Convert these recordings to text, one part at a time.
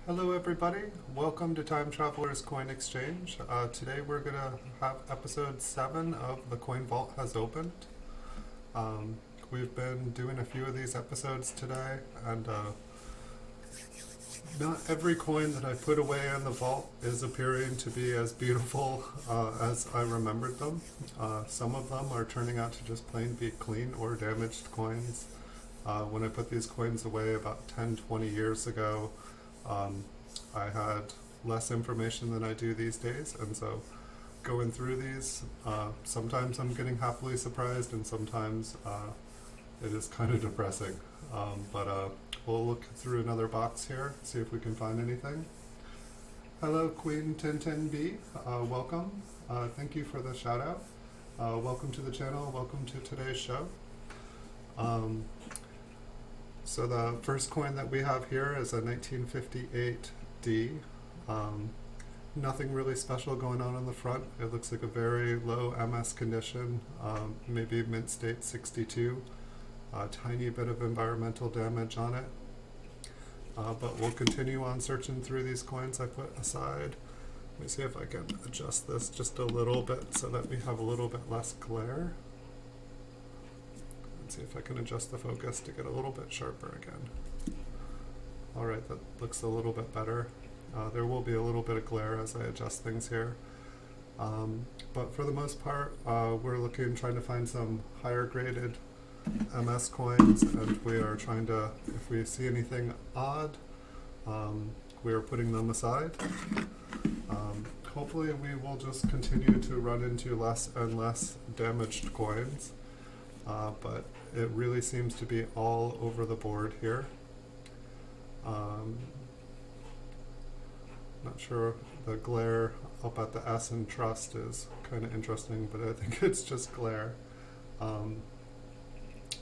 Hello everybody, welcome to Time Traveler's Coin Exchange. Today we're going to have episode 7 of The Coin Vault Has Opened. We've been doing a few of these episodes today, and not every coin that I put away in the vault is appearing to be as beautiful as I remembered them. Some of them are turning out to just plain be clean or damaged coins. When I put these coins away about 10-20 years ago, I had less information than I do these days, and so going through these, sometimes I'm getting happily surprised, and sometimes it is kind of depressing. But we'll look through another box here, see if we can find anything. Hello, Queen Tintin B. Welcome. Thank you for the shout out. Welcome to the channel. Welcome to today's show. So the first coin that we have here is a 1958 D. Nothing really special going on the front. It looks like a very low MS condition, maybe mint state 62. A tiny bit of environmental damage on it. But we'll continue on searching through these coins I put aside. Let me see if I can adjust this just a little bit so that we have a little bit less glare. See if I can adjust the focus to get a little bit sharper again. Alright, that looks a little bit better. There will be a little bit of glare as I adjust things here. But for the most part, we're trying to find some higher graded MS coins, and we are trying to, if we see anything odd, we are putting them aside. Hopefully we will just continue to run into less and less damaged coins. But it really seems to be all over the board here. Not sure, the glare up at the S in Trust is kind of interesting, but I think it's just glare.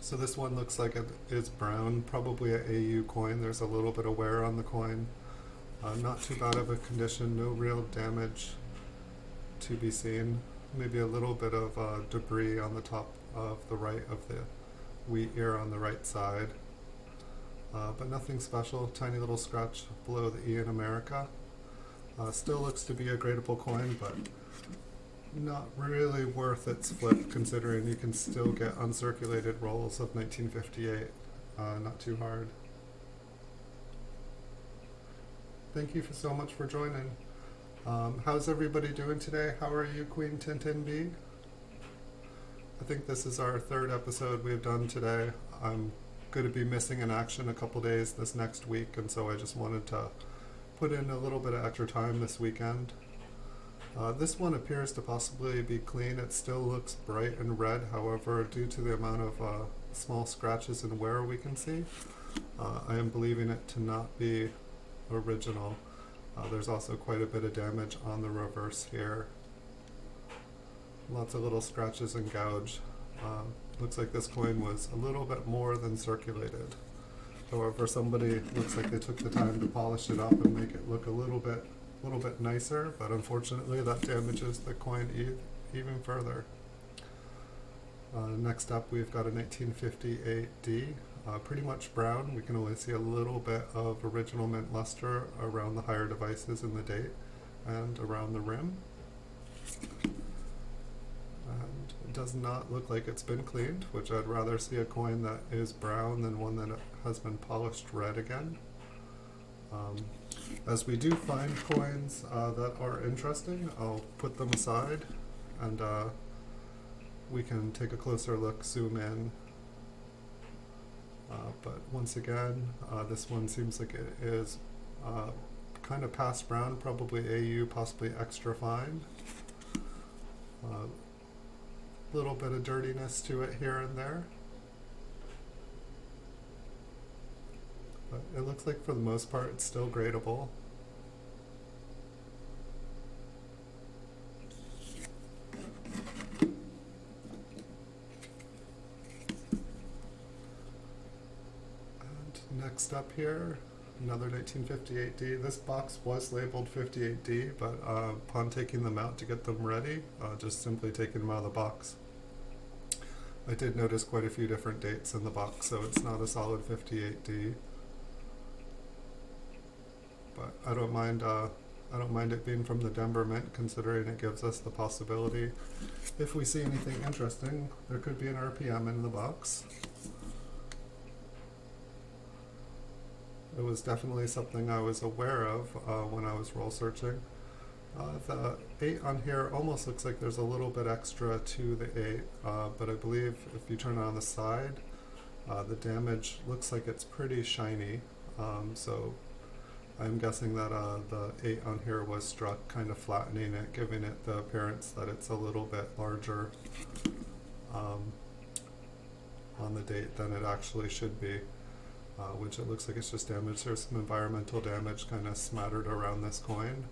So this one looks like it is brown, probably an AU coin. There's a little bit of wear on the coin. Not too bad of a condition, no real damage to be seen. Maybe a little bit of debris on the top of the right of the wheat ear on the right side. But nothing special, tiny little scratch below the E in America. Still looks to be a gradable coin, but not really worth its flip considering you can still get uncirculated rolls of 1958. Not too hard. Thank you so much for joining. How's everybody doing today? How are you, Queen Tintin B? I think this is our third episode we've done today. I'm going to be missing in action a couple days this next week, and so I just wanted to put in a little bit of extra time this weekend. This one appears to possibly be clean. It still looks bright and red, however, due to the amount of small scratches and wear we can see, I am believing it to not be original. There's also quite a bit of damage on the reverse here. Lots of little scratches and gouge. Looks like this coin was a little bit more than circulated. However, somebody looks like they took the time to polish it up and make it look a little bit nicer, but unfortunately that damages the coin even further. Next up we've got a 1958 D. Pretty much brown. We can only see a little bit of original mint luster around the higher devices in the date and around the rim. And it does not look like it's been cleaned, which I'd rather see a coin that is brown than one that has been polished red again. As we do find coins that are interesting, I'll put them aside and we can take a closer look, zoom in. But once again, this one seems like it is kind of past brown, probably AU, possibly extra fine. Little bit of dirtiness to it here and there. But it looks like for the most part it's still gradable. Next up here, another 1958 D. This box was labeled 58D, but upon taking them out to get them ready, just simply taking them out of the box, I did notice quite a few different dates in the box, so it's not a solid 58D. but I don't mind it being from the Denver Mint, considering it gives us the possibility, if we see anything interesting, there could be an RPM in the box. It was definitely something I was aware of when I was roll searching. The 8 on here almost looks like there's a little bit extra to the 8, but I believe if you turn it on the side, the damage looks like it's pretty shiny, so I'm guessing that the 8 on here was struck, kind of flattening it, giving it the appearance that it's a little bit larger on the date than it actually should be, which it looks like it's just damage. There's some environmental damage kind of smattered around this coin.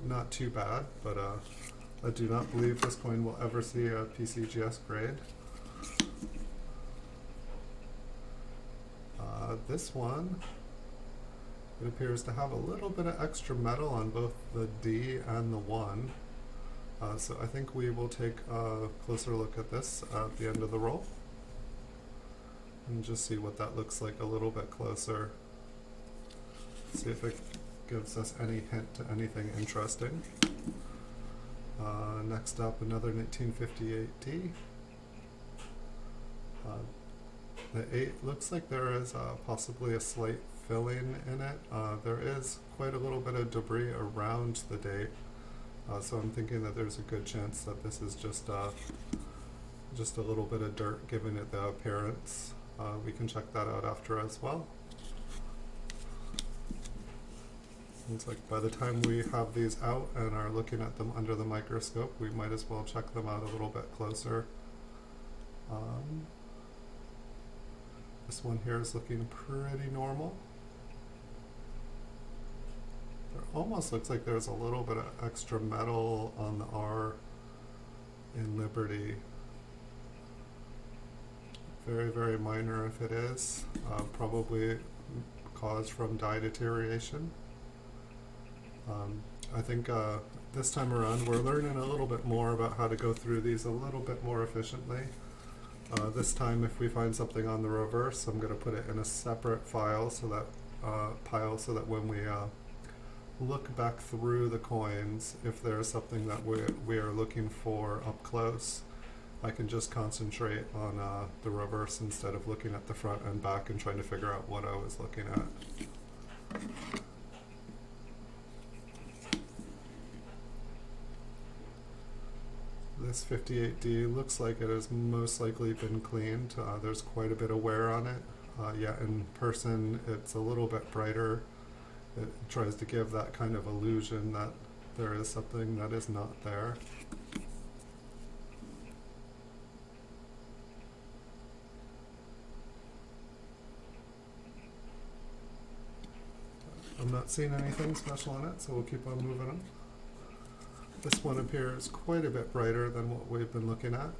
Not too bad, but I do not believe this coin will ever see a PCGS grade. This one, it appears to have a little bit of extra metal on both the D and the 1. So I think we will take a closer look at this at the end of the roll and just see what that looks like a little bit closer. See if it gives us any hint to anything interesting. Next up, another 1958D. The 8 looks like there is possibly a slight filling in it. There is quite a little bit of debris around the date, so I'm thinking that there's a good chance that this is just a little bit of dirt giving it the appearance. We can check that out after as well. It's like by the time we have these out and are looking at them under the microscope, we might as well check them out a little bit closer. This one here is looking pretty normal. There almost looks like there's a little bit of extra metal on the R in Liberty. Very, very minor if it is. Probably caused from dye deterioration. I think this time around we're learning a little bit more about how to go through these a little bit more efficiently. This time if we find something on the reverse, I'm going to put it in a separate file so that when we look back through the coins, if there's something that we are looking for up close, I can just concentrate on the reverse instead of looking at the front and back and trying to figure out what I was looking at. This 58D looks like it has most likely been cleaned. There's quite a bit of wear on it. Yeah, in person it's a little bit brighter. It tries to give that kind of illusion that there is something that is not there. I'm not seeing anything special on it, so we'll keep on moving on. This one appears quite a bit brighter than what we've been looking at.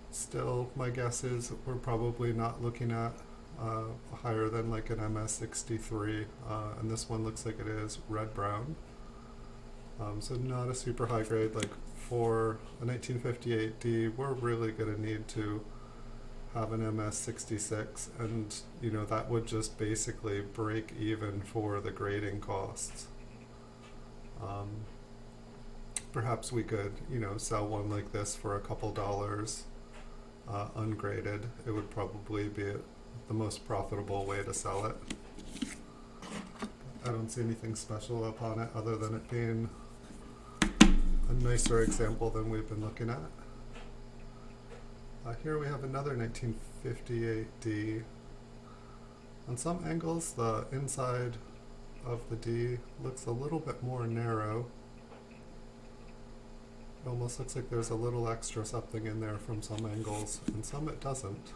Still, my guess is we're probably not looking at higher than like an MS63, and this one looks like it is red-brown. So not a super high grade. Like for a 1958D, we're really going to need to have an MS66, and you know that would just basically break even for the grading costs. Perhaps we could, you know, sell one like this for a couple dollars, ungraded. It would probably be the most profitable way to sell it. I don't see anything special upon it other than it being a nicer example than we've been looking at. Here we have another 1958D. On some angles, the inside of the D looks a little bit more narrow. It almost looks like there's a little extra something in there from some angles, and some it doesn't.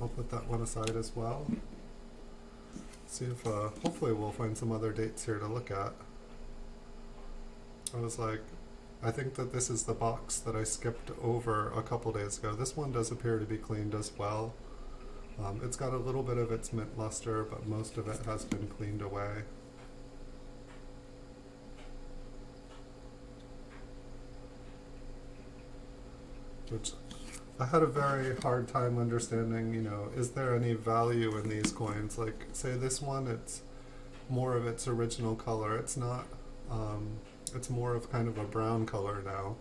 I'll put that one aside as well. See if, hopefully we'll find some other dates here to look at. I think that this is the box that I skipped over a couple days ago. This one does appear to be cleaned as well. It's got a little bit of its mint luster, but most of it has been cleaned away. which I had a very hard time understanding, is there any value in these coins? Like, say this one, it's more of its original color. It's not, it's more of kind of a brown color now.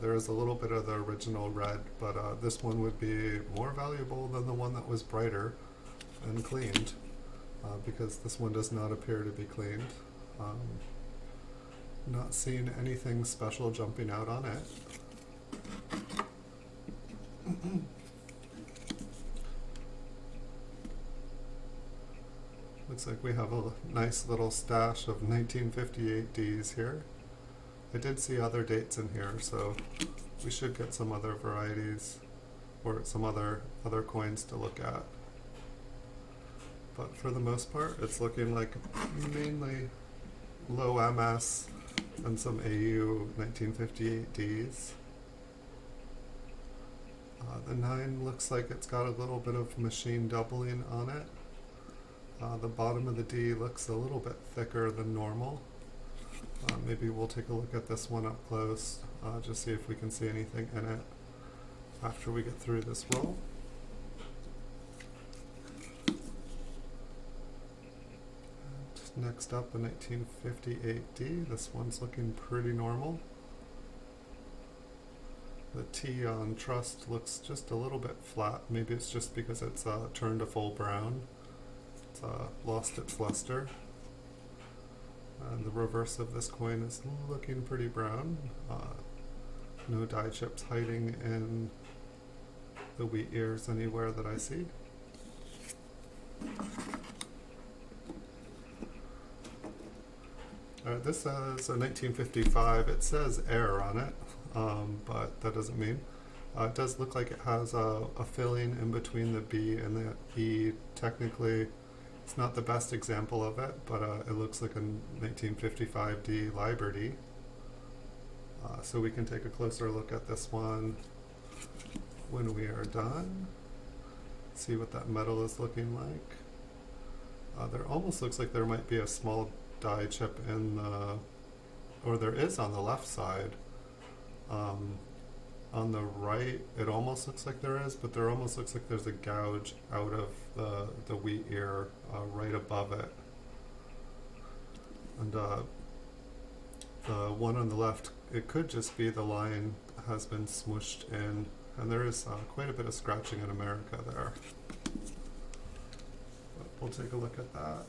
There is a little bit of the original red, but this one would be more valuable than the one that was brighter and cleaned, because this one does not appear to be cleaned. Not seeing anything special jumping out on it. Looks like we have a nice little stash of 1958 Ds here. I did see other dates in here, so we should get some other varieties or some other coins to look at. But for the most part, it's looking like mainly low MS and some AU 1958 Ds. The 9 looks like it's got a little bit of machine doubling on it. The bottom of the D looks a little bit thicker than normal. Maybe we'll take a look at this one up close, just see if we can see anything in it after we get through this roll. And next up, the 1958D. This one's looking pretty normal. The T on Trust looks just a little bit flat. Maybe it's just because it's turned a full brown. It's lost its luster. And the reverse of this coin is looking pretty brown. No die chips hiding in the wheat ears anywhere that I see. This is a 1955. It says air on it, but that doesn't mean. It does look like it has a filling in between the B and the E. Technically, it's not the best example of it, but it looks like a 1955D Liberty. So we can take a closer look at this one when we are done. See what that metal is looking like. There almost looks like there might be a small die chip in the, or there is on the left side. On the right, it almost looks like there is, but there almost looks like there's a gouge out of the wheat ear right above it. And the one on the left, it could just be the line has been smooshed in, and there is quite a bit of scratching in America there. But we'll take a look at that.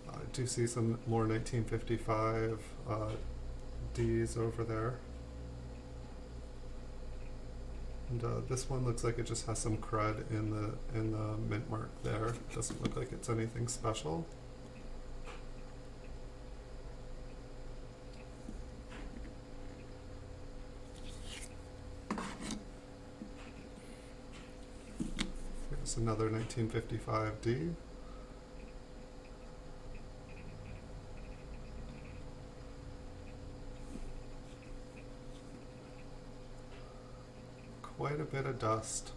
I do see some more 1955 Ds over there. And this one looks like it just has some crud in the mint mark there. Doesn't look like it's anything special. Here's another 1955D. Quite a bit of dust.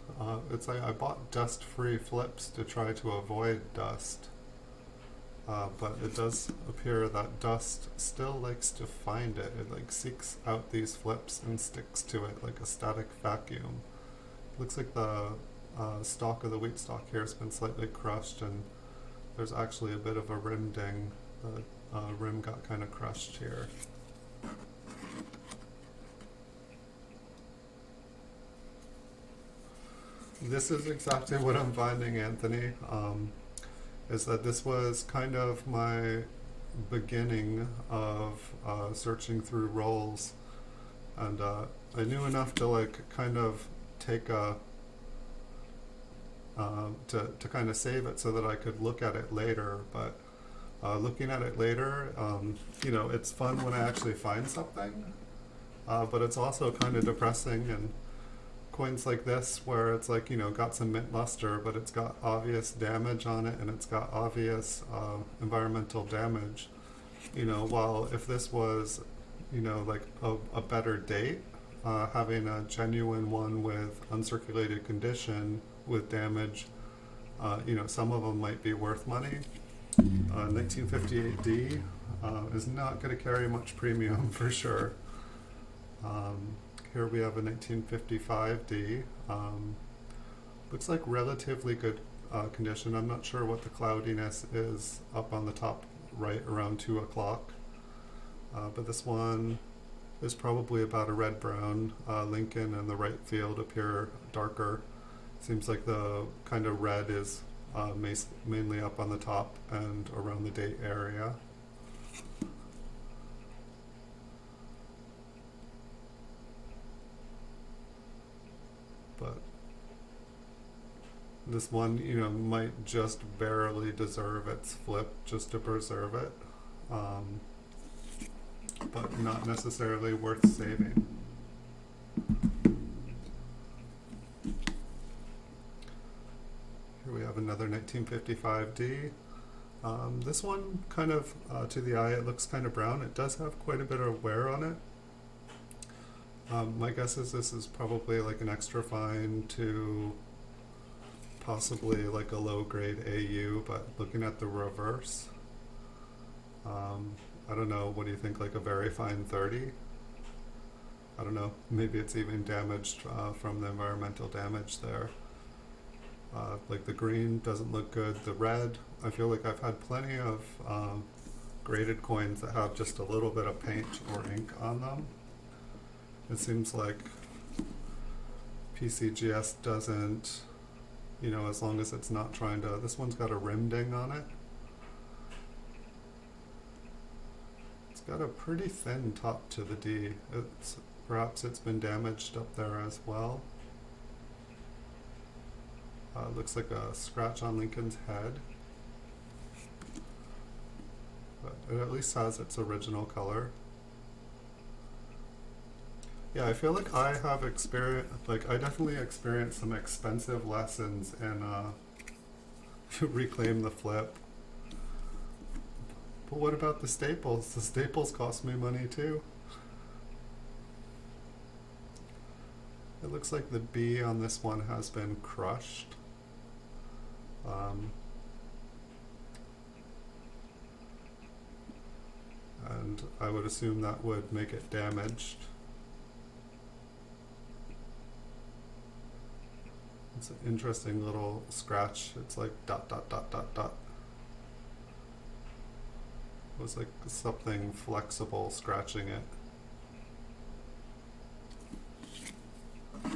It's like I bought dust-free flips to try to avoid dust, but it does appear that dust still likes to find it. It like seeks out these flips and sticks to it like a static vacuum. Looks like the stalk of the wheat stalk here has been slightly crushed, and there's actually a bit of a rim ding. The rim got kind of crushed here. This is exactly what I'm finding, Anthony, is that this was kind of my beginning of searching through rolls, and I knew enough to like kind of take a to kind of save it so that I could look at it later. But looking at it later, you know, it's fun when I actually find something, but it's also kind of depressing. And coins like this, where it's like, you know, got some mint luster, but it's got obvious damage on it, and it's got obvious environmental damage. You know, while if this was, you know, like a better date, having a genuine one with uncirculated condition with damage, you know, some of them might be worth money. 1958D is not going to carry much premium for sure. Here we have a 1955 D. Looks like relatively good condition. I'm not sure what the cloudiness is up on the top right around 2 o'clock. But this one is probably about a red-brown. Lincoln and the right field appear darker. Seems like the kind of red is mainly up on the top and around the date area. But this one, you know, might just barely deserve its flip just to preserve it, but not necessarily worth saving. Here we have another 1955 D. This one kind of, to the eye, it looks kind of brown. It does have quite a bit of wear on it. My guess is this is probably like an extra fine to possibly like a low grade AU, but looking at the reverse, I don't know, what do you think, like a very fine 30? I don't know, maybe it's even damaged from the environmental damage there. Like the green doesn't look good. The red, I feel like I've had plenty of graded coins that have just a little bit of paint or ink on them. It seems like PCGS doesn't, you know, as long as it's not trying to, this one's got a rim ding on it. It's got a pretty thin top to the D. Perhaps it's been damaged up there as well. Looks like a scratch on Lincoln's head. But it at least has its original color. Yeah, I feel like I have I definitely experienced some expensive lessons in reclaim the flip. But what about the staples? The staples cost me money too. It looks like the B on this one has been crushed. And I would assume that would make it damaged. It's an interesting little scratch. It's like dot dot dot dot dot. It was like something flexible scratching it. And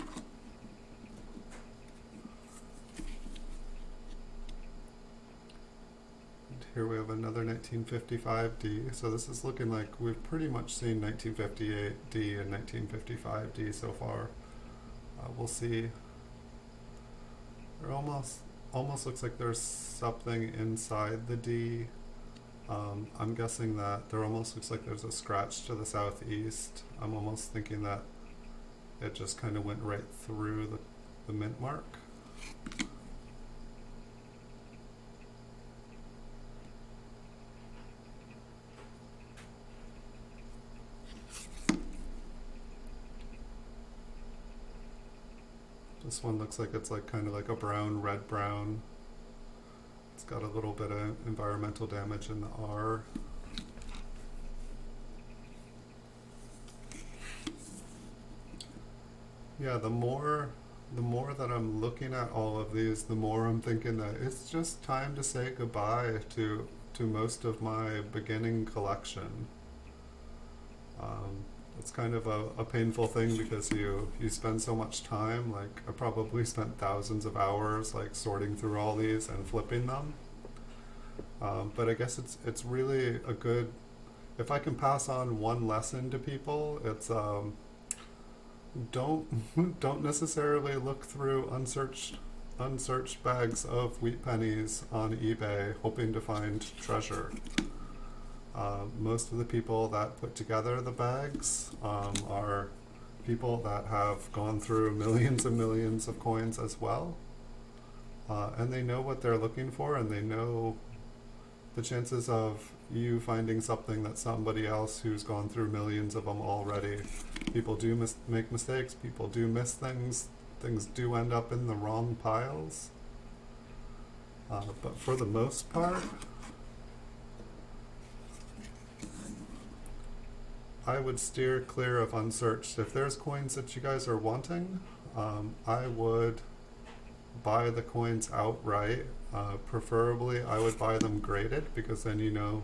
here we have another 1955 D. So this is looking like we've pretty much seen 1958 D and 1955 D so far. We'll see. There almost looks like there's something inside the D. I'm guessing that there almost looks like there's a scratch to the southeast. I'm almost thinking that it just kind of went right through the mint mark. This one looks like it's like kind of like a brown, red brown. It's got a little bit of environmental damage in the R. Yeah, the more that I'm looking at all of these, the more I'm thinking that it's just time to say goodbye to most of my beginning collection. It's kind of a painful thing because you spend so much time, like I probably spent thousands of hours like sorting through all these and flipping them. But I guess it's really a good, if I can pass on one lesson to people, it's don't necessarily look through unsearched bags of wheat pennies on eBay hoping to find treasure. Most of the people that put together the bags are people that have gone through millions and millions of coins as well. And they know what they're looking for, and they know the chances of you finding something that somebody else who's gone through millions of them already. People do make mistakes, people do miss things, things do end up in the wrong piles. But for the most part, I would steer clear of unsearched. If there's coins that you guys are wanting, I would buy the coins outright. Preferably, I would buy them graded because then you know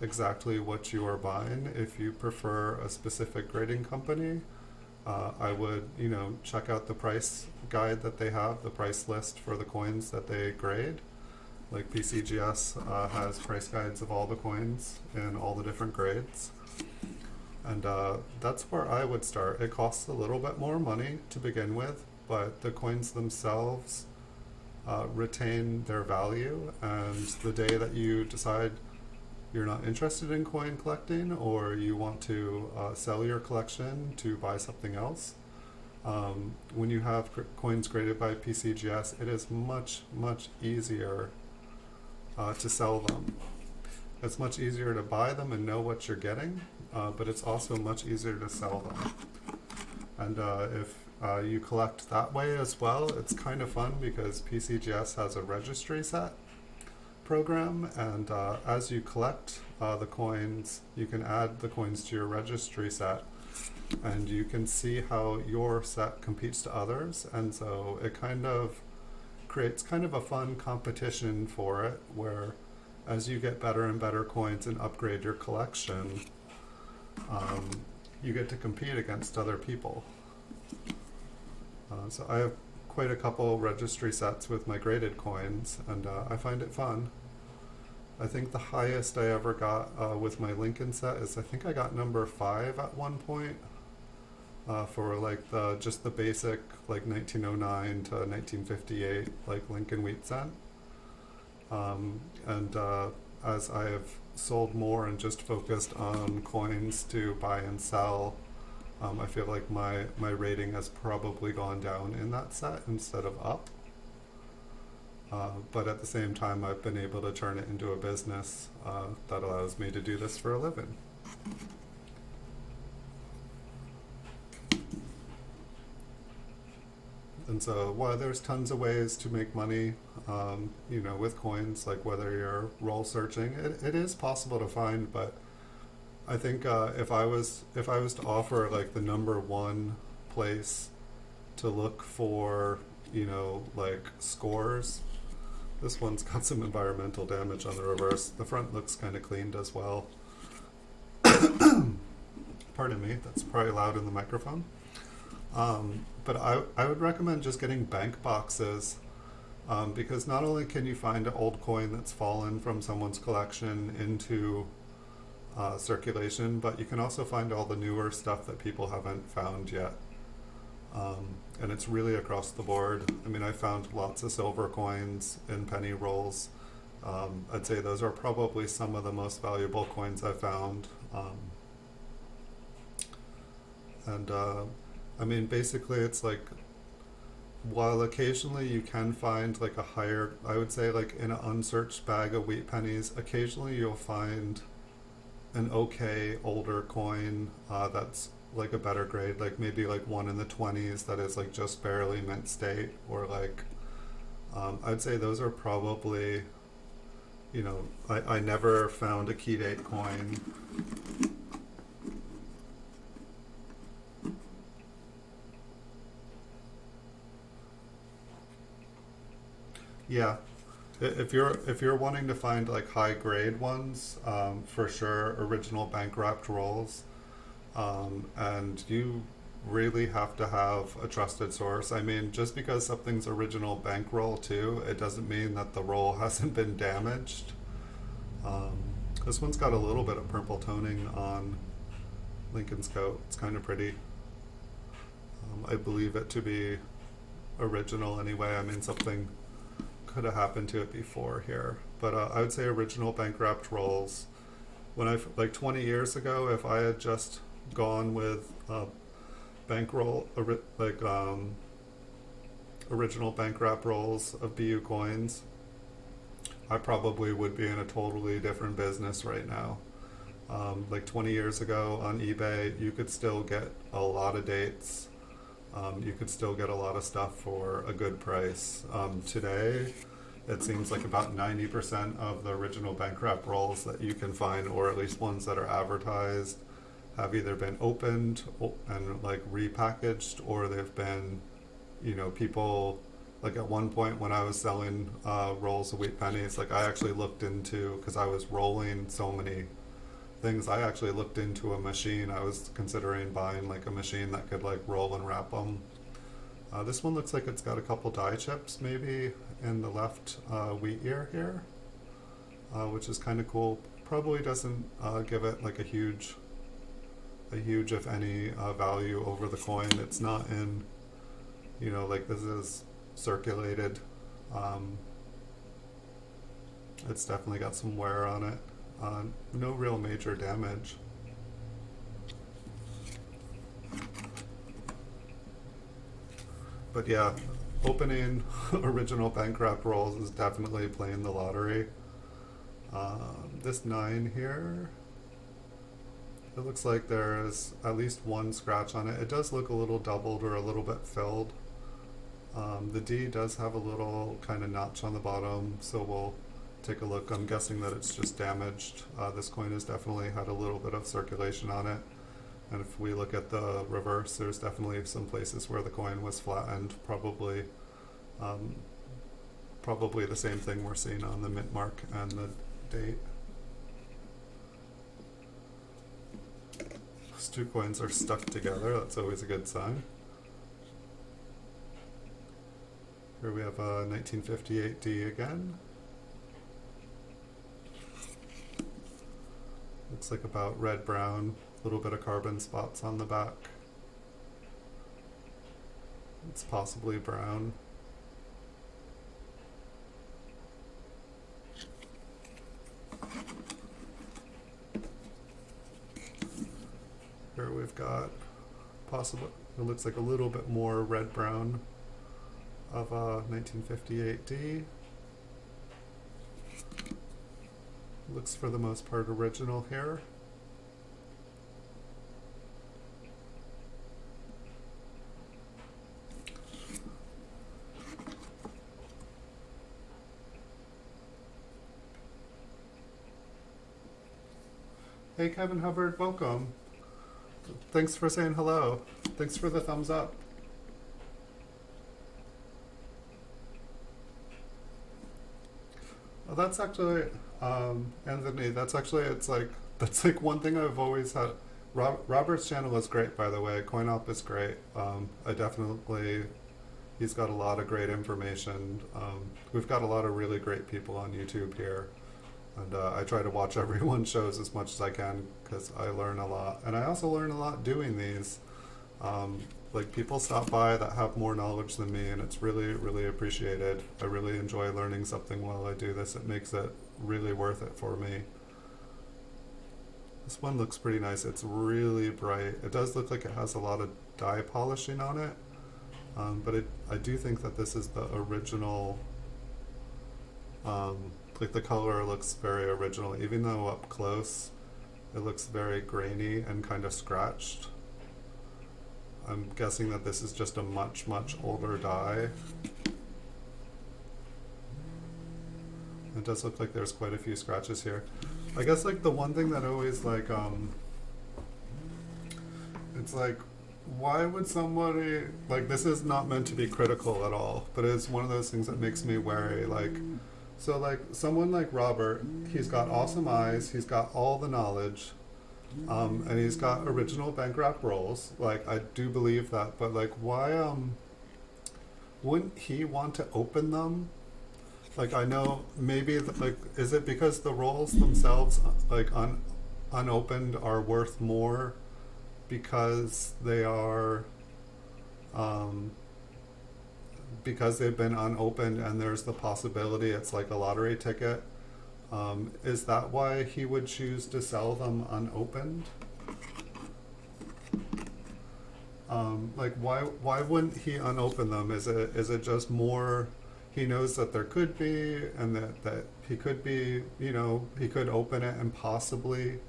exactly what you are buying. If you prefer a specific grading company, I would, check out the price guide that they have, the price list for the coins that they grade. Like PCGS has price guides of all the coins in all the different grades. And that's where I would start. It costs a little bit more money to begin with, but the coins themselves retain their value. And the day that you decide you're not interested in coin collecting or you want to sell your collection to buy something else, when you have coins graded by PCGS, it is much, much easier to sell them. It's much easier to buy them and know what you're getting, but it's also much easier to sell them. And if you collect that way as well, it's kind of fun because PCGS has a registry set program, and as you collect the coins, you can add the coins to your registry set, and you can see how your set competes to others, and so it kind of creates kind of a fun competition for it, where as you get better and better coins and upgrade your collection, you get to compete against other people. So I have quite a couple registry sets with my graded coins, and I find it fun. I think the highest I ever got with my Lincoln set is, I think I got number 5 at one point for like just the basic like 1909 to 1958 like Lincoln wheat cent. And as I have sold more and just focused on coins to buy and sell, I feel like my rating has probably gone down in that set instead of up. But at the same time, I've been able to turn it into a business that allows me to do this for a living. And so while there's tons of ways to make money, with coins, like whether you're roll searching, it is possible to find, but I think if I was to offer like the number one place to look for, like scores, this one's got some environmental damage on the reverse. The front looks kind of cleaned as well. Pardon me, that's probably loud in the microphone. But I would recommend just getting bank boxes, because not only can you find an old coin that's fallen from someone's collection into circulation, but you can also find all the newer stuff that people haven't found yet. And it's really across the board. I mean, I found lots of silver coins in penny rolls. I'd say those are probably some of the most valuable coins I've found. I mean, basically it's like, while occasionally you can find like a higher, I would say like in an unsearched bag of wheat pennies, occasionally you'll find an okay older coin that's like a better grade, like maybe like one in the 20s that is like just barely mint state, or like I'd say those are probably, I never found a key date coin yeah. If you're wanting to find like high grade ones, for sure, original bank wrapped rolls, and you really have to have a trusted source. I mean, just because something's original bankroll too, it doesn't mean that the roll hasn't been damaged. This one's got a little bit of purple toning on Lincoln's coat. It's kind of pretty. I believe it to be original anyway. I mean, something could have happened to it before here, but I would say original bank wrapped rolls. When like 20 years ago, if I had just gone with bankroll, original bank wrap rolls of BU coins, I probably would be in a totally different business right now. Like 20 years ago on eBay, you could still get a lot of dates. You could still get a lot of stuff for a good price. Today, it seems like about 90% of the original bank wrap rolls that you can find, or at least ones that are advertised, have either been opened and like repackaged, or they've been, people, like at one point when I was selling rolls of wheat pennies, like I actually looked into, because I was rolling so many things, I actually looked into a machine. I was considering buying like a machine that could like roll and wrap them. This one looks like it's got a couple die chips maybe in the left wheat ear here, which is kind of cool. Probably doesn't give it like a huge if any value over the coin. It's not in, like this is circulated. It's definitely got some wear on it. No real major damage. But yeah, opening original bankrupt rolls is definitely playing the lottery. This 9 here, it looks like there's at least one scratch on it. It does look a little doubled or a little bit filled. The D does have a little kind of notch on the bottom, so we'll take a look. I'm guessing that it's just damaged. This coin has definitely had a little bit of circulation on it. And if we look at the reverse, there's definitely some places where the coin was flattened, probably the same thing we're seeing on the mint mark and the date. Those two coins are stuck together, that's always a good sign. Here we have a 1958D again. Looks like about red-brown, a little bit of carbon spots on the back. It's possibly brown. Here we've got possibly, it looks like a little bit more red-brown of a 1958D. Looks for the most part original here. Hey Kevin Hubbard, welcome. Thanks for saying hello. Thanks for the thumbs up. Well, that's actually, Anthony, that's like one thing I've always had. Robert's channel is great, by the way. CoinOp is great. He's got a lot of great information. We've got a lot of really great people on YouTube here. And I try to watch everyone's shows as much as I can because I learn a lot. And I also learn a lot doing these. Like people stop by that have more knowledge than me, and it's really, really appreciated. I really enjoy learning something while I do this. It makes it really worth it for me. This one looks pretty nice. It's really bright. It does look like it has a lot of dye polishing on it. But I do think that this is the original, like the color looks very original, even though up close it looks very grainy and kind of scratched. I'm guessing that this is just a much, much older dye. It does look like there's quite a few scratches here. I guess like the one thing that always like, it's like, why would somebody, like this is not meant to be critical at all, but it's one of those things that makes me wary. Like, so like someone like Robert, he's got awesome eyes, he's got all the knowledge, and he's got original bankrupt rolls. Like I do believe that, but like why wouldn't he want to open them? Like I know maybe like is it because the rolls themselves like unopened are worth more because they are because they've been unopened and there's the possibility it's like a lottery ticket? Is that why he would choose to sell them unopened? Like why wouldn't he unopen them? Is it just more he knows that there could be, and that he could be, you know, he could open it and possibly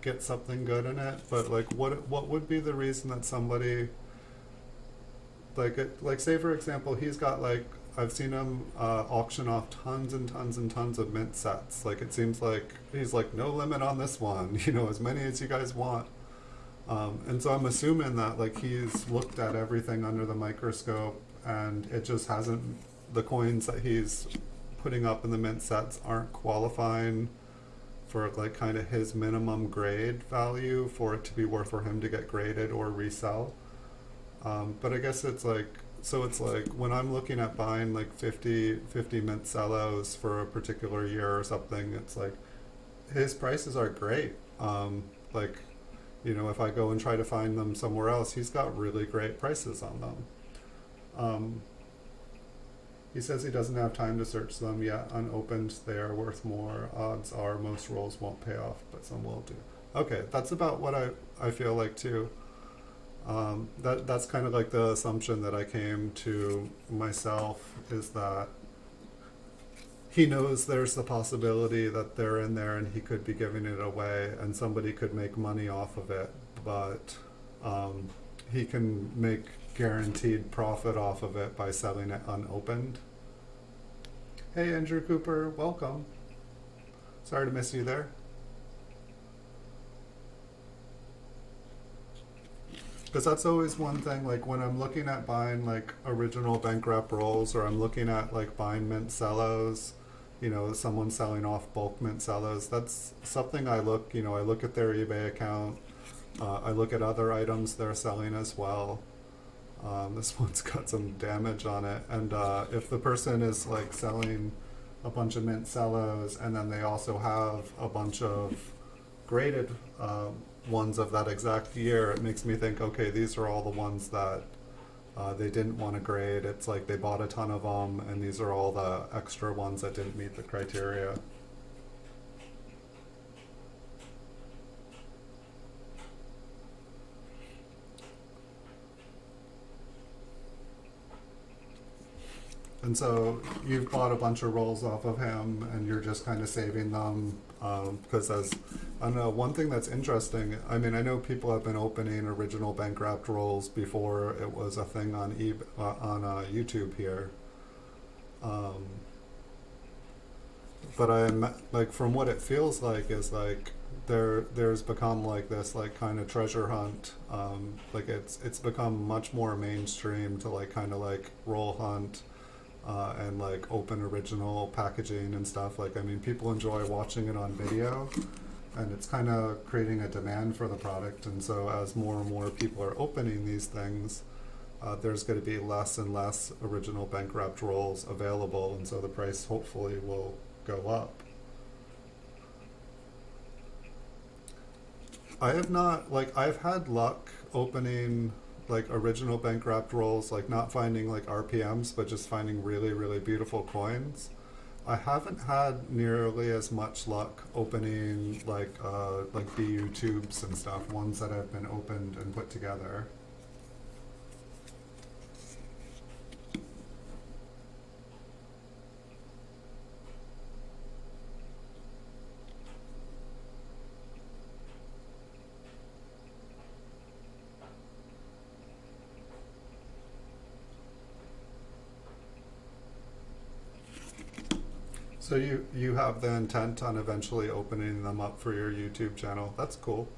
get something good in it? But like what would be the reason that somebody like say for example he's got like I've seen him auction off tons and tons and tons of mint sets. Like it seems like he's like no limit on this one, you know, as many as you guys want. And so I'm assuming that like he's looked at everything under the microscope, and it just hasn't, the coins that he's putting up in the mint sets aren't qualifying for like kind of his minimum grade value for it to be worth for him to get graded or resell. But I guess it's like, so it's like when I'm looking at buying like 50 mint cellos for a particular year or something, it's like his prices are great. Like, you know, if I go and try to find them somewhere else, he's got really great prices on them. Um, he says he doesn't have time to search them yet. Unopened, they are worth more. Odds are most rolls won't pay off, but some will do. Okay, that's about what I feel like too. That's kind of like the assumption that I came to myself, is that he knows there's the possibility that they're in there and he could be giving it away and somebody could make money off of it, but he can make guaranteed profit off of it by selling it unopened. Hey Andrew Cooper, welcome. Sorry to miss you there. Because that's always one thing, like when I'm looking at buying like original bank wrap rolls, or I'm looking at like buying mint cellos, you know, someone selling off bulk mint cellos, that's something I look, you know, I look at their eBay account, I look at other items they're selling as well. This one's got some damage on it, and if the person is like selling a bunch of mint cellos and then they also have a bunch of graded ones of that exact year, it makes me think, okay, these are all the ones that they didn't want to grade. It's like they bought a ton of them, and these are all the extra ones that didn't meet the criteria. And so you've bought a bunch of rolls off of him, and you're just kind of saving them, because as I don't know, one thing that's interesting. I mean, I know people have been opening original bank wrapped rolls before it was a thing on YouTube here, um, but I'm like, from what it feels like is like there's become like this like kind of treasure hunt. Like it's become much more mainstream to like kind of like roll hunt and like open original packaging and stuff. Like, I mean, people enjoy watching it on video, and it's kind of creating a demand for the product. And so as more and more people are opening these things, there's going to be less and less original bank wrapped rolls available, and so the price hopefully will go up. I have not, like, I've had luck opening like original bank wrapped rolls, like not finding like RPMs, but just finding really, really beautiful coins. I haven't had nearly as much luck opening like BU tubes and stuff, ones that have been opened and put together. So you have the intent on eventually opening them up for your YouTube channel. That's cool.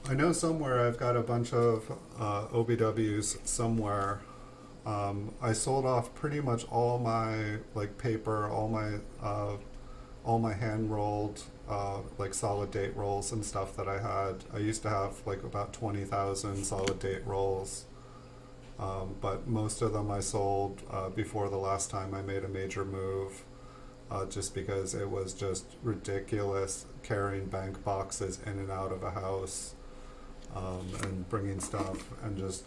I know somewhere I've got a bunch of OBWs somewhere. I sold off pretty much all my like paper, all my hand rolled like solid date rolls and stuff that I had. I used to have like about 20,000 solid date rolls. But most of them I sold before the last time I made a major move, just because it was just ridiculous carrying bank boxes in and out of a house, and bringing stuff, and just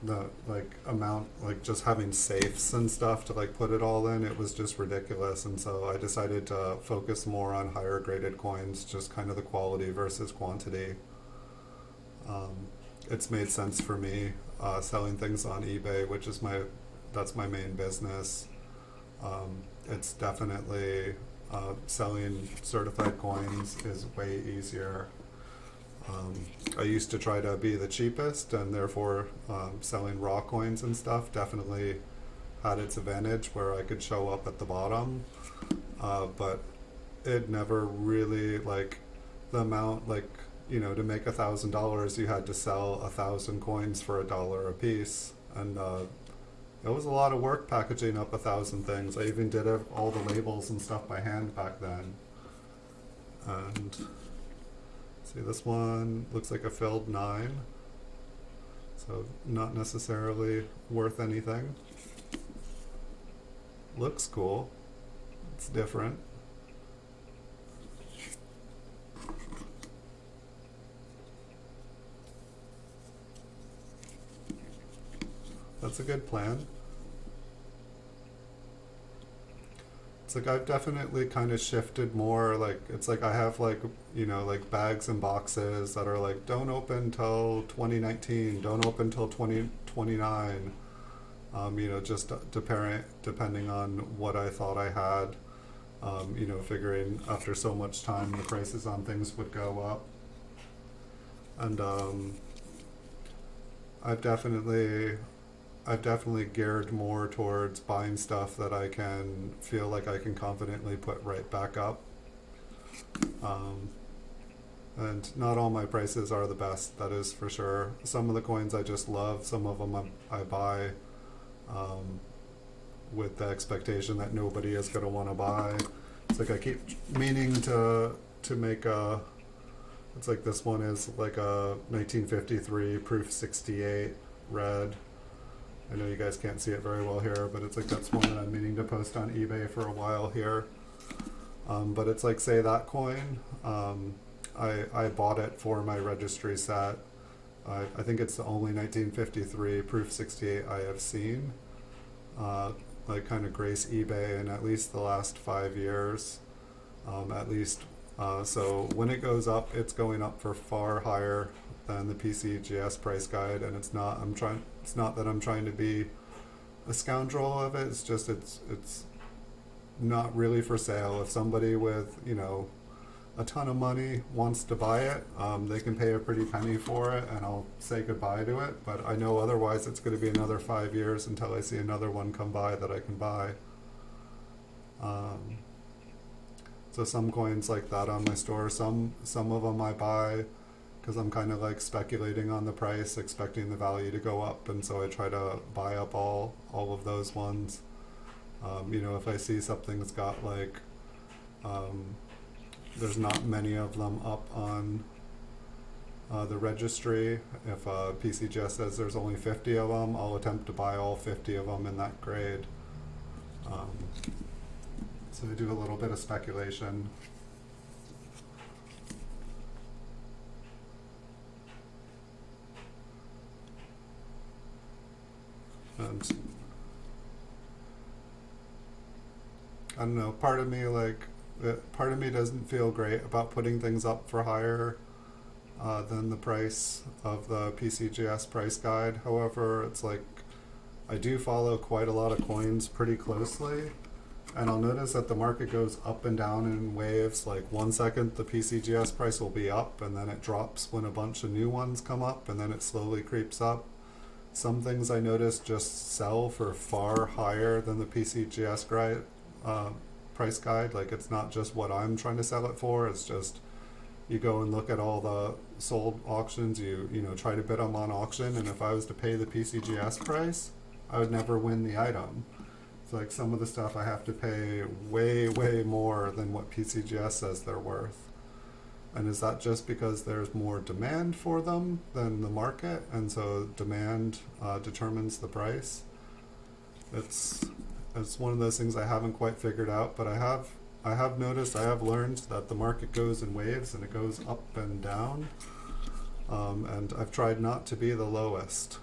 the like amount, like just having safes and stuff to like put it all in. It was just ridiculous, and so I decided to focus more on higher graded coins, just kind of the quality versus quantity. It's made sense for me selling things on eBay, which is that's my main business. It's definitely selling certified coins is way easier. I used to try to be the cheapest, and therefore selling raw coins and stuff definitely had its advantage, where I could show up at the bottom, but it never really like the amount, like, you know, to make $1,000, you had to sell 1,000 coins for $1 a piece, and it was a lot of work packaging up 1,000 things. I even did all the labels and stuff by hand back then. And see, this one looks like a filled 9, so not necessarily worth anything. Looks cool. It's different. That's a good plan. It's like I've definitely kind of shifted more, like it's like I have, like, you know, like bags and boxes that are like, don't open till 2019, don't open till 2029. You know, just depending on what I thought I had. You know, figuring after so much time the prices on things would go up. And I've definitely geared more towards buying stuff that I can feel like I can confidently put right back up. And not all my prices are the best, that is for sure. Some of the coins I just love, some of them I buy with the expectation that nobody is going to want to buy. It's like I keep meaning to make a, it's like this one is like a 1953 proof 68 red. I know you guys can't see it very well here, but it's like that's one that I'm meaning to post on eBay for a while here. But it's like, say that coin, I bought it for my registry set. I think it's the only 1953 proof 68 I have seen. Like kind of grace eBay in at least the last 5 years, at least. So when it goes up, it's going up for far higher than the PCGS price guide, and it's not that I'm trying to be a scoundrel of it. It's just it's not really for sale. If somebody with, you know, a ton of money wants to buy it, they can pay a pretty penny for it, and I'll say goodbye to it. But I know otherwise it's going to be another 5 years until I see another one come by that I can buy. So some coins like that on my store, some of them I buy because I'm kind of like speculating on the price, expecting the value to go up, and so I try to buy up all of those ones. You know, if I see something that's got like, there's not many of them up on the registry. If PCGS says there's only 50 of them, I'll attempt to buy all 50 of them in that grade. So I do a little bit of speculation. And I don't know, part of me doesn't feel great about putting things up for higher than the price of the PCGS price guide. However, it's like I do follow quite a lot of coins pretty closely, and I'll notice that the market goes up and down in waves. Like 1 second the PCGS price will be up, and then it drops when a bunch of new ones come up, and then it slowly creeps up. Some things I notice just sell for far higher than the PCGS price guide. Like it's not just what I'm trying to sell it for, it's just you go and look at all the sold auctions, you know, try to bid them on auction, and if I was to pay the PCGS price, I would never win the item. It's like some of the stuff I have to pay way more than what PCGS says they're worth. And is that just because there's more demand for them than the market, and so demand determines the price? It's one of those things I haven't quite figured out, but I have noticed, I have learned that the market goes in waves and it goes up and down, and I've tried not to be the lowest,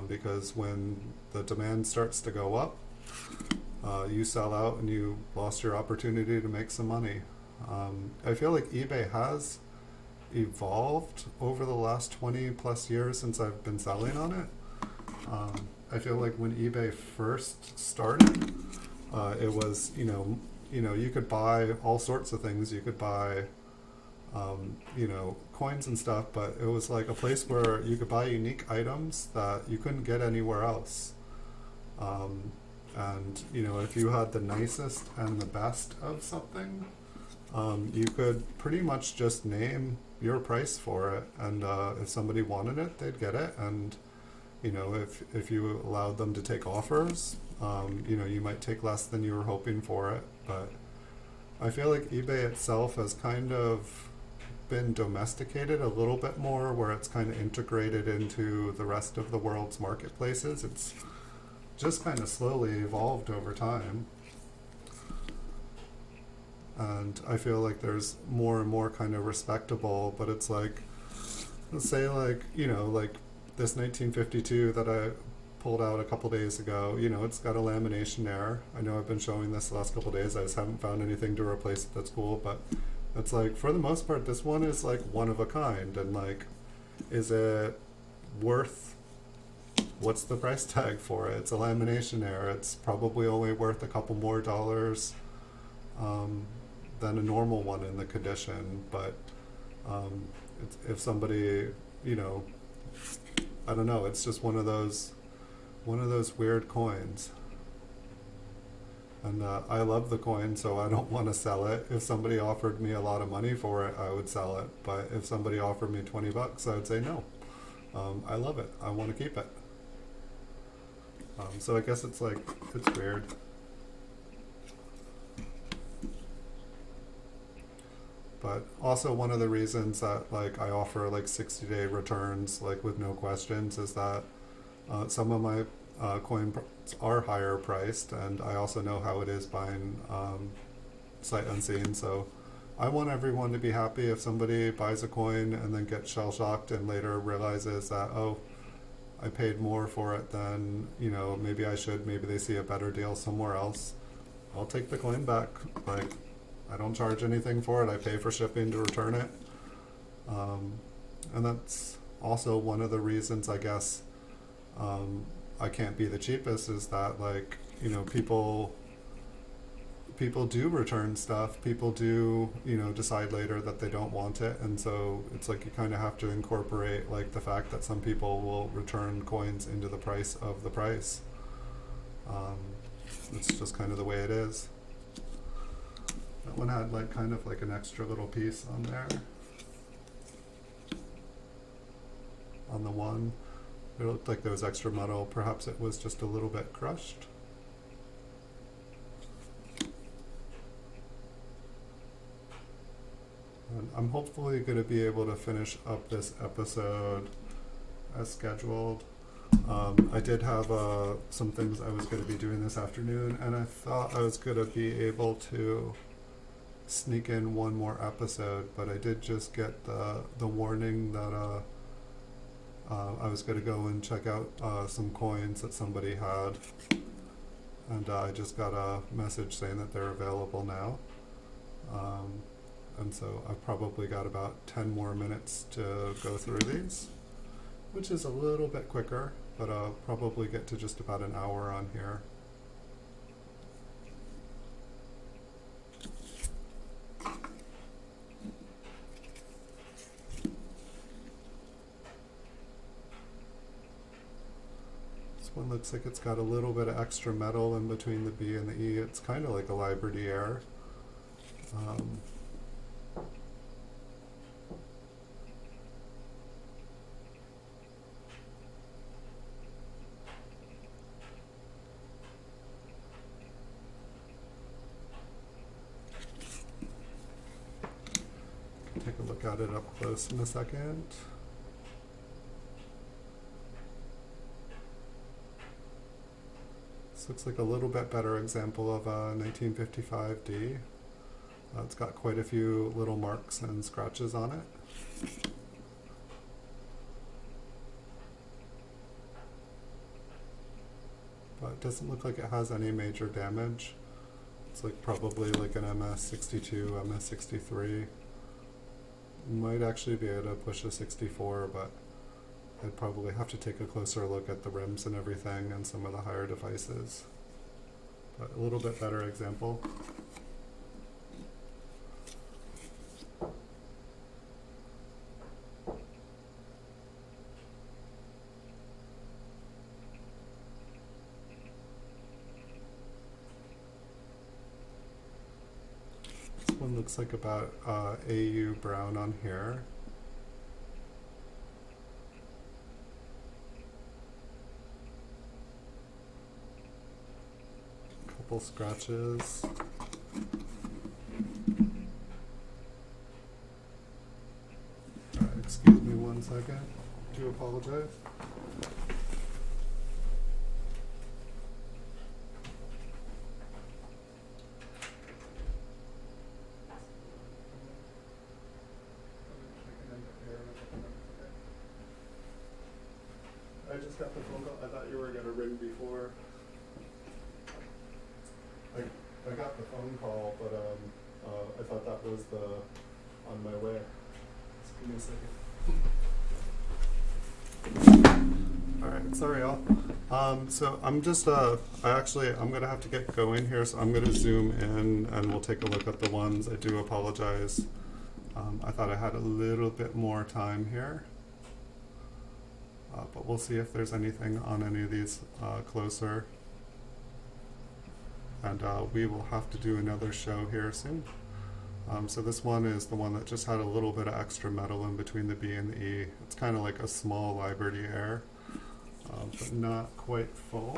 because when the demand starts to go up, you sell out and you lost your opportunity to make some money. I feel like eBay has evolved over the last 20 plus years since I've been selling on it. I feel like when eBay first started, it was, you know, you could buy all sorts of things. You could buy, you know, coins and stuff, but it was like a place where you could buy unique items that you couldn't get anywhere else. And, you know, if you had the nicest and the best of something, You could pretty much just name your price for it, and if somebody wanted it, they'd get it. And you know, if you allowed them to take offers, you know, you might take less than you were hoping for it. But I feel like eBay itself has kind of been domesticated a little bit more, where it's kind of integrated into the rest of the world's marketplaces. It's just kind of slowly evolved over time. And I feel like there's more and more kind of respectable, but it's like, let's say like, you know, like this 1952 that I pulled out a couple days ago, you know, it's got a lamination error. I know I've been showing this the last couple days. I just haven't found anything to replace it that's cool, but it's like, for the most part, this one is like one of a kind. And like, is it worth, what's the price tag for it? It's a lamination error. It's probably only worth a couple more dollars than a normal one in the condition. But if somebody, you know, I don't know, it's just one of those weird coins. And I love the coin, so I don't want to sell it. If somebody offered me a lot of money for it, I would sell it. But if somebody offered me $20, I would say no. I love it. I want to keep it. So I guess it's like, it's weird. But also one of the reasons that like I offer like 60-day returns like with no questions is that some of my coins are higher priced, and I also know how it is buying sight unseen. So I want everyone to be happy. If somebody buys a coin and then gets shell shocked and later realizes that, oh, I paid more for it than, you know, maybe I should, maybe they see a better deal somewhere else, I'll take the coin back. Like, I don't charge anything for it. I pay for shipping to return it. And that's also one of the reasons, I guess, I can't be the cheapest, is that, like, you know, people do return stuff. People do, you know, decide later that they don't want it. And so it's like you kind of have to incorporate, like, the fact that some people will return coins into the price of the price. It's just kind of the way it is. That one had like kind of like an extra little piece on there. On the one, it looked like there was extra metal. Perhaps it was just a little bit crushed. And I'm hopefully going to be able to finish up this episode as scheduled. I did have some things I was going to be doing this afternoon, and I thought I was going to be able to sneak in one more episode, but I did just get the warning that I was going to go and check out some coins that somebody had, and I just got a message saying that they're available now. And so I've probably got about 10 more minutes to go through these, which is a little bit quicker, but I'll probably get to just about an hour on here. This one looks like it's got a little bit of extra metal in between the B and the E. It's kind of like a Liberty Air. Take a look at it up close in a second. This looks like a little bit better example of a 1955D. It's got quite a few little marks and scratches on it. But it doesn't look like it has any major damage. It's like probably like an MS62, MS63. Might actually be able to push a 64, but I'd probably have to take a closer look at the rims and everything and some of the higher devices. But a little bit better example. This one one looks like about AU brown on here. Couple scratches. Excuse me 1 second. Do apologize. I just got the phone call. I thought you were going to ring before. I got the phone call, but I thought that was on my way. Just give me a second. Alright, sorry y'all. So I'm just, I'm gonna have to get going here, so I'm gonna zoom in and we'll take a look at the ones. I do apologize. I thought I had a little bit more time here. But we'll see if there's anything on any of these closer. And we will have to do another show here soon. So this one is the one that just had a little bit of extra metal in between the B and the E. It's kind of like a small Liberty Air, but not quite full.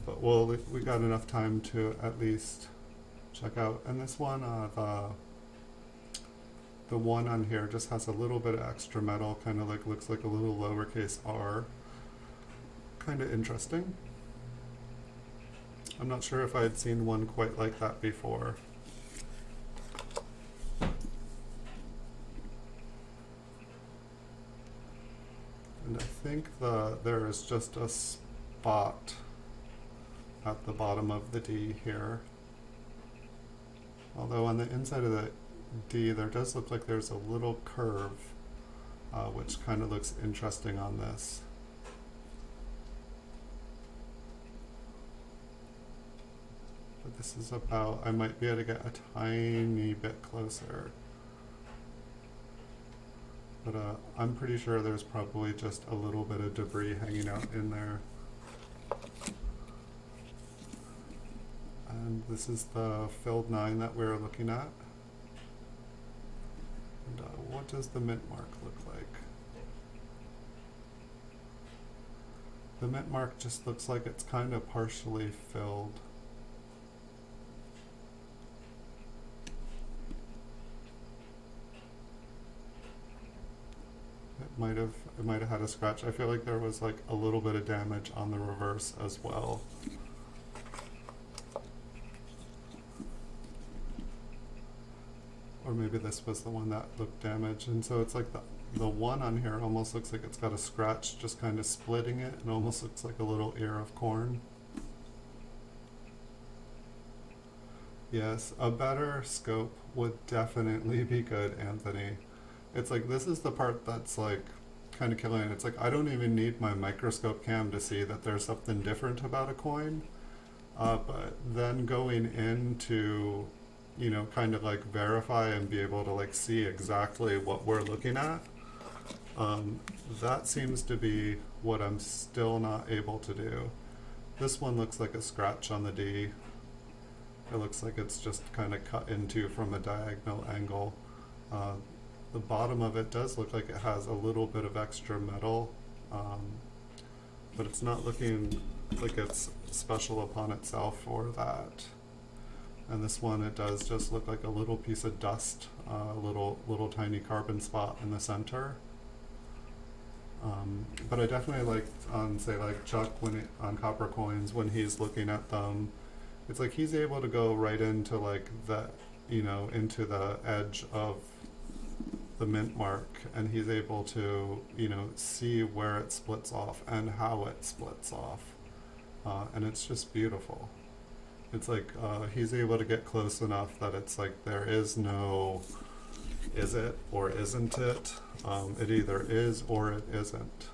But we got enough time to at least check out. And this one, the one on here just has a little bit of extra metal, kind of like looks like a little lowercase r. Kind of interesting. I'm not sure if I had seen one quite like that before. And I think there is just a spot at the bottom of the D here. Although on the inside of the D there does look like there's a little curve, which kind of looks interesting on this. But this is about, I might be able to get a tiny bit closer. But I'm pretty sure there's probably just a little bit of debris hanging out in there. And this is the filled 9 that we're looking at. And what does the mint mark look like? The mint mark just looks like it's kind of partially filled. It might have had a scratch. I feel like there was like a little bit of damage on the reverse as well. Or maybe this was the one that looked damaged. And so it's like the one on here almost looks like it's got a scratch just kind of splitting it. It almost looks like a little ear of corn. Yes, a better scope would definitely be good, Anthony. It's like, this is the part that's like kind of killing it. It's like, I don't even need my microscope cam to see that there's something different about a coin. But then going into, you know, kind of like verify and be able to like see exactly what we're looking at. That seems to be what I'm still not able to do. This one looks like a scratch on the D. It looks like it's just kind of cut into from a diagonal angle. The bottom of it does look like it has a little bit of extra metal, but it's not looking like it's special upon itself for that. And this one, it does just look like a little piece of dust, a little tiny carbon spot in the center. But I definitely like on, say, like Chuck on copper coins, when he's looking at them, it's like he's able to go right into like the, you know, into the edge of the mint mark, and he's able to, you know, see where it splits off and how it splits off. And it's just beautiful. It's like he's able to get close enough that it's like there is no is it or isn't it. It either is or it isn't.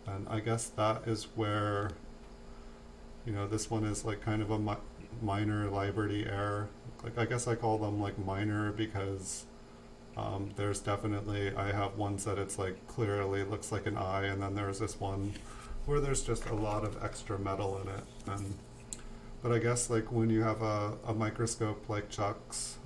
And I guess that is where, you know, this one is like kind of a minor Liberty Air. Like, I guess I call them like minor because there's definitely, I have ones that it's like clearly looks like an eye, and then there's this one where there's just a lot of extra metal in it. But I guess like when you have a microscope like Chuck's,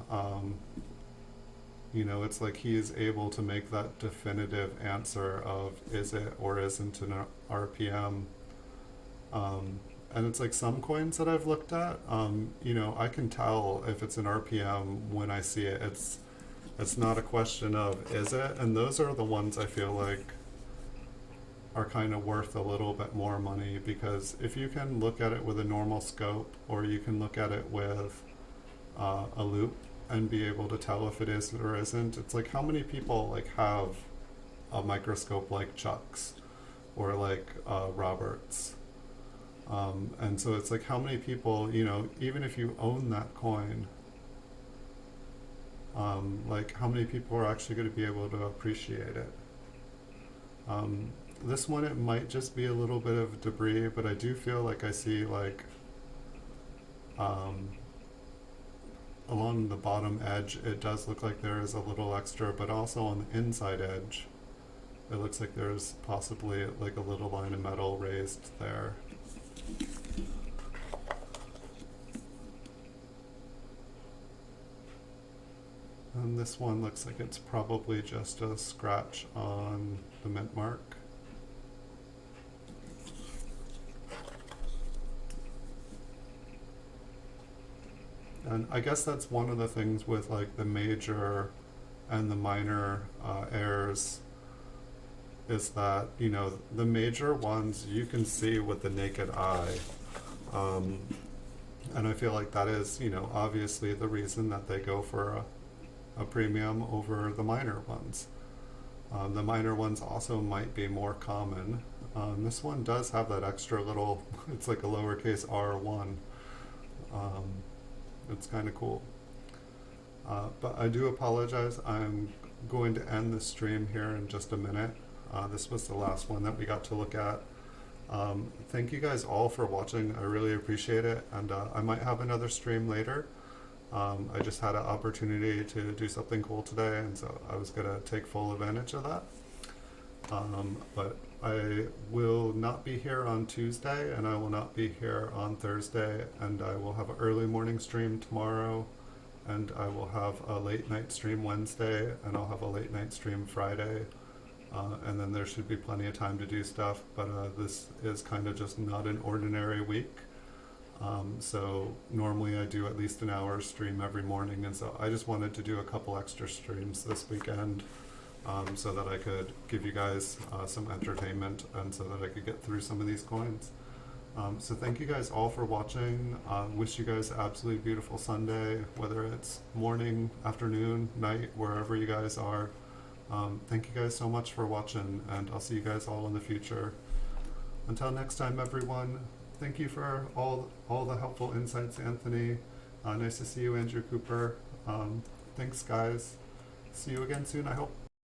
you know, it's like he is able to make that definitive answer of is it or isn't an RPM. And it's like some coins that I've looked at, you know, I can tell if it's an RPM when I see it. It's not a question of is it, and those are the ones I feel like are kind of worth a little bit more money, because if you can look at it with a normal scope, or you can look at it with a loop and be able to tell if it is or isn't, it's like how many people like have a microscope like Chuck's or like Robert's. And so it's like how many people, you know, even if you own that coin, like how many people are actually going to be able to appreciate it. This one, it might just be a little bit of debris, but I do feel like I see like along the bottom edge, it does look like there is a little extra, but also on the inside edge, it looks like there's possibly like a little line of metal raised there. And this one looks like it's probably just a scratch on the mint mark. And I guess that's one of the things with like the major and the minor errors, is that, you know, the major ones you can see with the naked eye. And I feel like that is, you know, obviously the reason that they go for a premium over the minor ones. The minor ones also might be more common. This one does have that extra little, it's like a lowercase r1. It's kind of cool. But I do apologize. I'm going to end the stream here in just a minute. This was the last one that we got to look at. Thank you guys all for watching. I really appreciate it. And I might have another stream later. I just had an opportunity to do something cool today, and so I was going to take full advantage of that. But I will not be here on Tuesday, and I will not be here on Thursday, and I will have an early morning stream tomorrow, and I will have a late night stream Wednesday, and I'll have a late night stream Friday, and then there should be plenty of time to do stuff, but this is kind of just not an ordinary week. So normally I do at least an hour stream every morning, and so I just wanted to do a couple extra streams this weekend, so that I could give you guys some entertainment, and so that I could get through some of these coins. So thank you guys all for watching. Wish you guys an absolutely beautiful Sunday, whether it's morning, afternoon, night, wherever you guys are. Thank you guys so much for watching, and I'll see you guys all in the future. Until next time, everyone, thank you for all the helpful insights, Anthony. Nice to see you, Andrew Cooper. Thanks, guys. See you again soon, I hope.